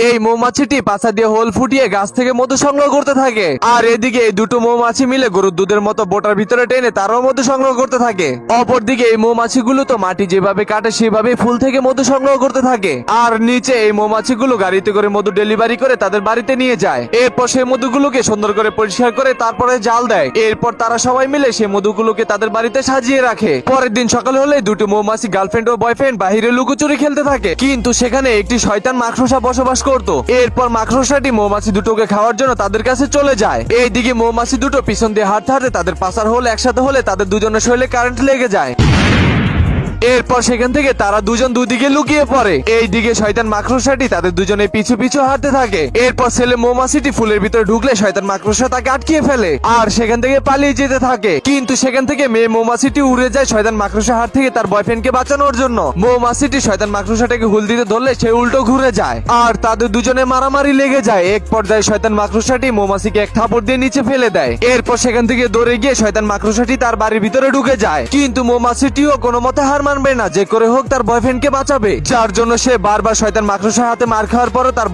এই মৌমাছিটি পাছা দিয়ে হোল ফুটিয়ে গাছ থেকে মধু সংগ্রহ করতে থাকে। আর এদিকে এই দুটো মৌমাছি মিলে গরুর দুধের মতো বোটার ভিতরে টেনে তারাও মধু সংগ্রহ করতে থাকে। অপরদিকে এই মৌমাছিগুলো তো মাটি যেভাবে কাটে সেভাবে ফুল থেকে মধু সংগ্রহ করতে থাকে। আর নিচে এই মৌমাছিগুলো গাড়িতে করে মধু ডেলিভারি করে তাদের বাড়িতে নিয়ে যায়। এরপর সেই মধুগুলোকে সুন্দর করে পরিষ্কার করে তারপরে জাল দেয়। এরপর তারা সবাই মিলে সেই মধুগুলোকে তাদের বাড়িতে সাজিয়ে রাখে। পরের দিন সকাল হলে দুটো মৌমাছি গার্লফ্রেন্ড ও বয়ফ্রেন্ড বাইরে লুকোচুরি খেলতে থাকে, কিন্তু সেখানে একটি শয়তান মাকড়সা বসবাস করত। এরপর মাকড়সাটি মৌমাছি দুটোকে খাওয়ার জন্য তাদের কাছে চলে যায়। এইদিকে মৌমাছি দুটো পিছন দিয়ে হাঁটতে হাঁটতে তাদের পাছার হোল একসাথে হলে তাদের দুজনের শরীরে কারেন্ট লেগে যায়। এরপর সেখান থেকে তারা দুজন দুদিকে লুকিয়ে পড়ে। এইদিকে শয়তান মাকড়সাটি তাদের দুজনে পিছু পিছু হাঁটতে থাকে। এরপর ছেলে মৌমাছিটি ফুলের ভিতরে ঢুকলে শয়তান মাকড়সা তাকে আটকিয়ে ফেলে আর সেখান থেকে পালিয়ে যেতে থাকে। কিন্তু সেখান থেকে মেয়ে মৌমাছিটি উড়ে যায় শয়তান মাকড়সার হাত থেকে তার বয়ফ্রেন্ডকে বাঁচানোর জন্য। মৌমাছিটি শয়তান মাকড়সাটাকে হুল দিতে ধরলে সে উল্টো ঘুরে যায় আর তাদের দুজনে মারামারি লেগে যায়। এক পর্যায়ে শয়তান মাকড়সাটি মৌমাছিকে এক থাপড় দিয়ে নিচে ফেলে দেয়। এরপর সেখান থেকে দৌড়ে গিয়ে শয়তান মাকড়সাটি তার বাড়ির ভিতরে ঢুকে যায়, কিন্তু মৌমাছিটিও কোনো মতে হার মানবে না, যে করে হোক তার বয়ফ্রেন্ডকে বাঁচাবে। যার জন্য সে বারবার শয়তান মাকড়সার হাতে মার খাওয়ার পরও তার